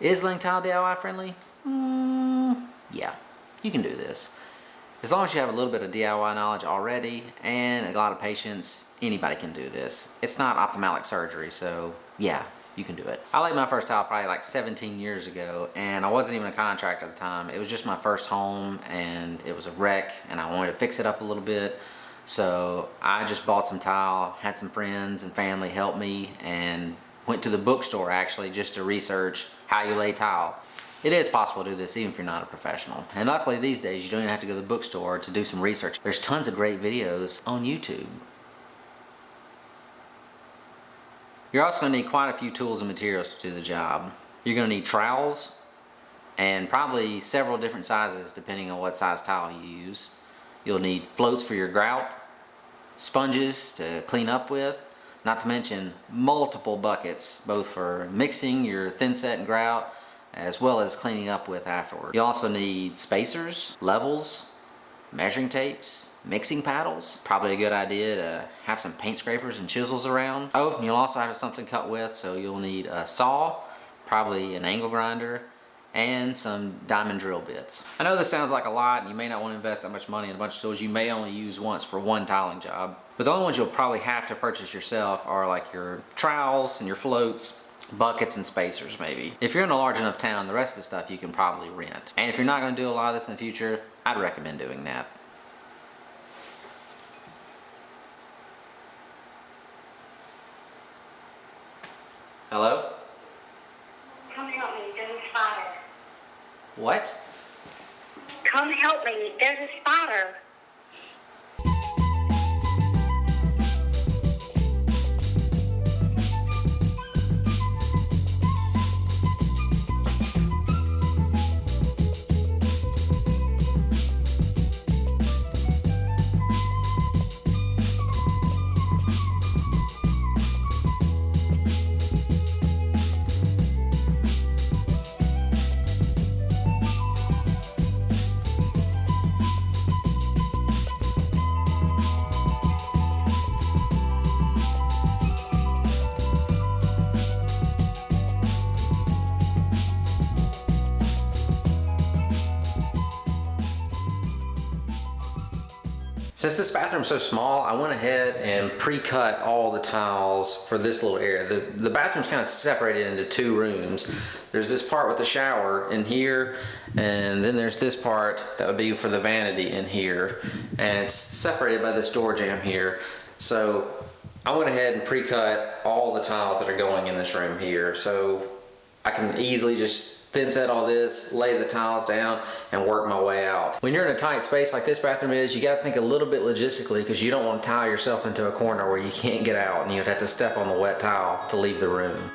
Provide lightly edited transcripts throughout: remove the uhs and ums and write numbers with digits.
Is laying tile DIY friendly? Yeah, you can do this. As long as you have a little bit of DIY knowledge already and a lot of patience, anybody can do this. It's not ophthalmic surgery, so yeah, you can do it. I laid my first tile probably like 17 years ago, and I wasn't even a contractor at the time. It was just my first home, and it was a wreck, and I wanted to fix it up a little bit. So I just bought some tile, had some friends and family help me, and went to the bookstore actually just to research how you lay tile. It is possible to do this even if you're not a professional. And luckily these days you don't even have to go to the bookstore to do some research. There's tons of great videos on YouTube. You're also going to need quite a few tools and materials to do the job. You're going to need trowels and probably several different sizes depending on what size tile you use. You'll need floats for your grout, sponges to clean up with, not to mention multiple buckets, both for mixing your thin set and grout as well as cleaning up with afterward. You also need spacers, levels, measuring tapes, mixing paddles. Probably a good idea to have some paint scrapers and chisels around. Oh, and you'll also have something to cut with, so you'll need a saw, probably an angle grinder, and some diamond drill bits. I know this sounds like a lot and you may not want to invest that much money in a bunch of tools you may only use once for one tiling job. But the only ones you'll probably have to purchase yourself are like your trowels and your floats, buckets and spacers maybe. If you're in a large enough town, the rest of the stuff you can probably rent. And if you're not going to do a lot of this in the future, I'd recommend doing that. Hello? Come help me, there's a spider. What? Come help me, there's a spider. Since this bathroom's so small, I went ahead and pre-cut all the tiles for this little area. The bathroom's kind of separated into two rooms. There's this part with the shower in here, and then there's this part that would be for the vanity in here. And it's separated by this door jamb here. So I went ahead and pre-cut all the tiles that are going in this room here. So I can easily just thin set all this, lay the tiles down, and work my way out. When you're in a tight space like this bathroom is, you gotta think a little bit logistically because you don't want to tile yourself into a corner where you can't get out and you'd have to step on the wet tile to leave the room.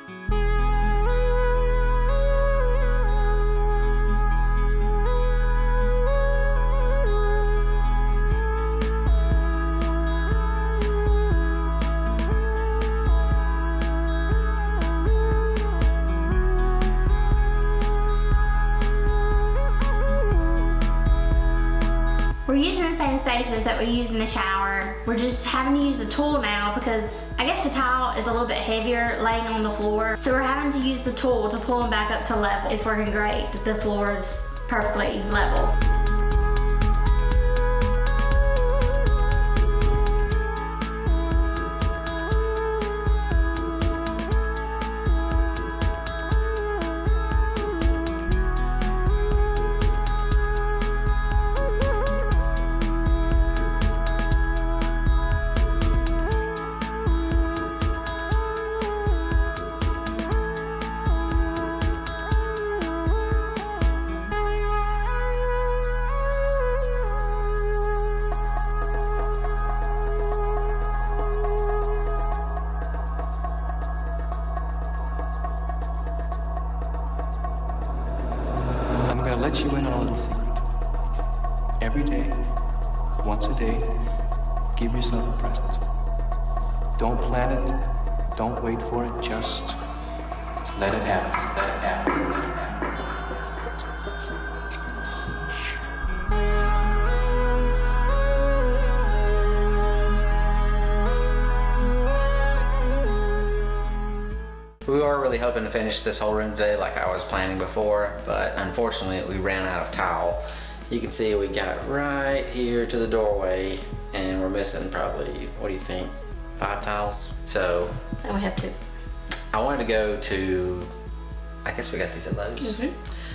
We're using the same spacers that we use in the shower. We're just having to use the tool now because I guess the tile is a little bit heavier laying on the floor. So we're having to use the tool to pull them back up to level. It's working great. The floor is perfectly level. I'm gonna let you in on a little secret. Every day, once a day, give yourself a present. Don't plan it, don't wait for it, just let it happen, let it happen, let it happen. We were really hoping to finish this whole room today like I was planning before, but unfortunately we ran out of towel. You can see we got right here to the doorway and we're missing probably, what do you think, 5 towels? So And we have 2. I wanted to go to, I guess we got these at Lowe's,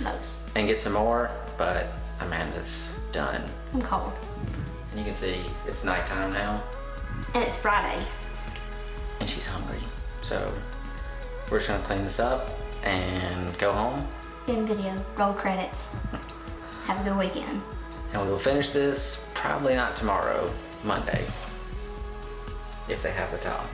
Those. and get some more, but Amanda's done. I'm cold. And you can see it's nighttime now And it's Friday. and she's hungry. So we're just gonna clean this up and go home. End video. Roll credits. Have a good weekend. And we will finish this probably not tomorrow, Monday, if they have the towel.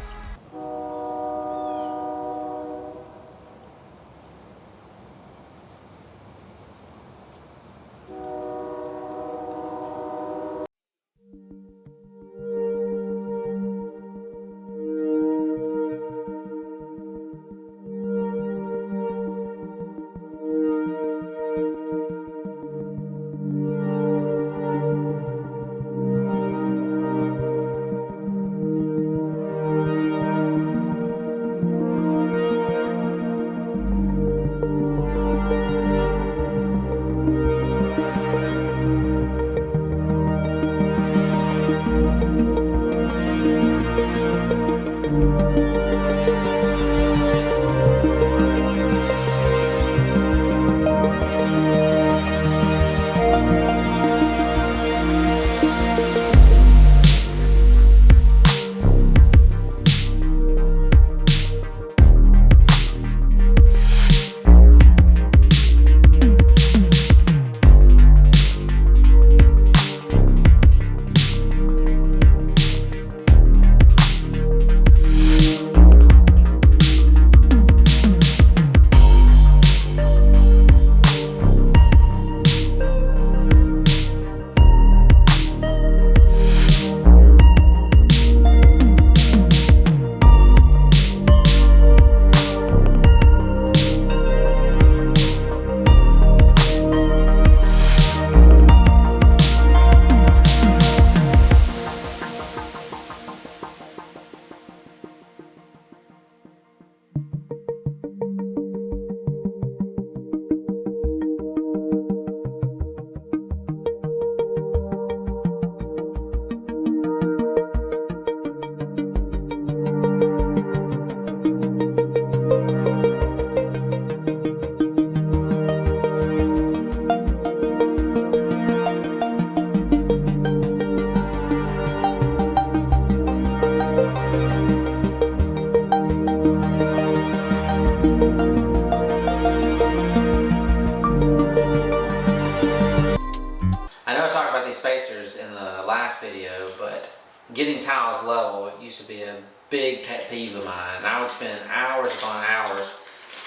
Spacers in the last video, but getting towels level used to be a big pet peeve of mine. I would spend hours upon hours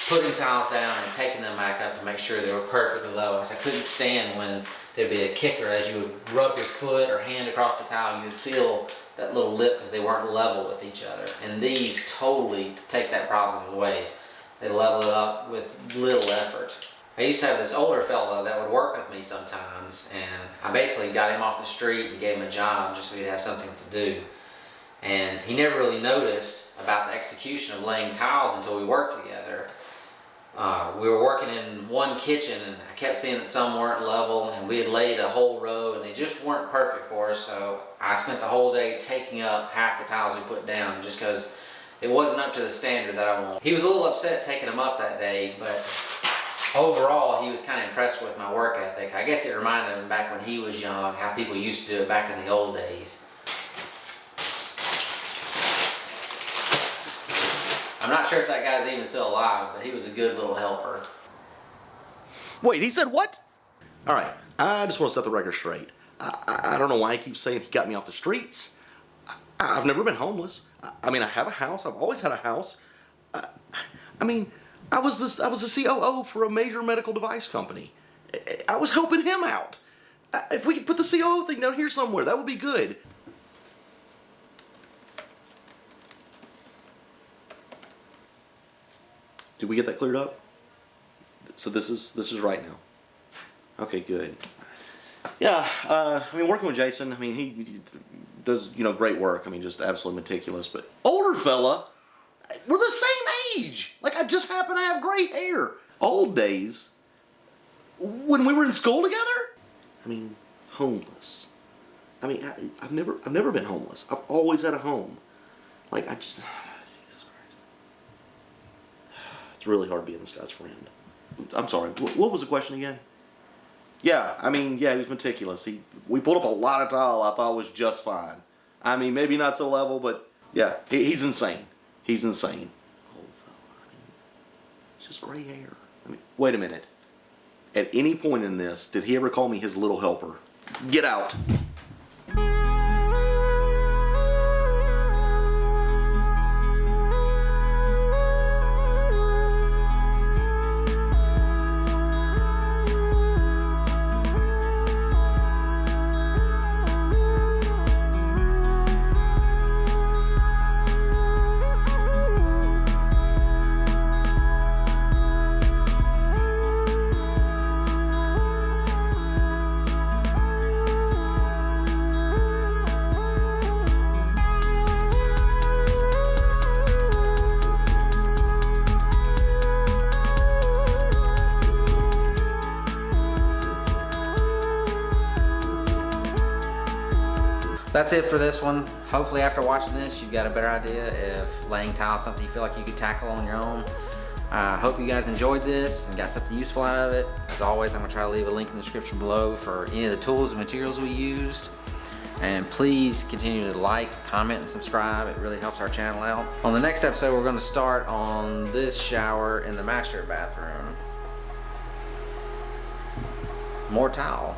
putting towels down and taking them back up to make sure they were perfectly level, because I couldn't stand when there'd be a kicker. As you would rub your foot or hand across the towel, you would feel that little lip because they weren't level with each other. And these totally take that problem away. They level it up with little effort. I used to have this older fella that would work with me sometimes, and I basically got him off the street and gave him a job just so he'd have something to do. And he never really noticed about the execution of laying towels until we worked together. We were working in one kitchen and I kept seeing that some weren't level, and we had laid a whole row and they just weren't perfect for us, so I spent the whole day taking up half the towels we put down just because it wasn't up to the standard that I wanted. He was a little upset taking them up that day, but overall he was kind of impressed with my work ethic. I guess it reminded him back when he was young how people used to do it back in the old days. I'm not sure if that guy's even still alive, but he was a good little helper. Wait, he said what? All right, I just want to set the record straight. I don't know why he keeps saying he got me off the streets. I've never been homeless. I mean, I have a house. I've always had a house. I mean, I was the COO for a major medical device company. I was helping him out. If we could put the COO thing down here somewhere, that would be good. Did we get that cleared up? So this is right now. Okay, good. Yeah, I mean, working with Jason, I mean, he does, great work. I mean, just absolutely meticulous. But older fella, we're the same age. Like, I just happen to have gray hair. Old days, when we were in school together? I mean, homeless. I mean, I've never been homeless. I've always had a home. Like, Jesus Christ. It's really hard being this guy's friend. I'm sorry, what was the question again? Yeah, I mean, yeah, he was meticulous. We pulled up a lot of tile I thought was just fine. I mean, maybe not so level, but yeah, he's insane. He's insane. Old fella, I mean, it's just gray hair. I mean, wait a minute. At any point in this, did he ever call me his little helper? Get out. That's it for this one. Hopefully after watching this, you've got a better idea if laying tile is something you feel like you could tackle on your own. I hope you guys enjoyed this and got something useful out of it. As always, I'm gonna try to leave a link in the description below for any of the tools and materials we used. And please continue to like, comment, and subscribe. It really helps our channel out. On the next episode, we're gonna start on this shower in the master bathroom. More tile.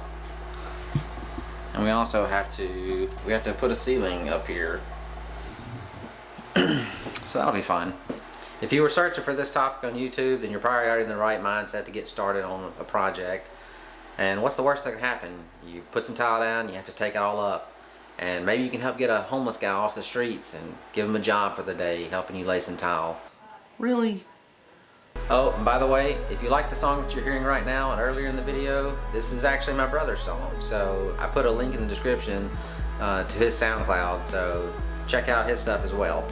And we also have to put a ceiling up here. So that'll be fun. If you were searching for this topic on YouTube, then you're probably already in the right mindset to get started on a project. And what's the worst that can happen? You put some tile down, you have to take it all up. And maybe you can help get a homeless guy off the streets and give him a job for the day, helping you lay some tile. Really? Oh, and by the way, if you like the song that you're hearing right now and earlier in the video, this is actually my brother's song. So I put a link in the description to his SoundCloud, so check out his stuff as well.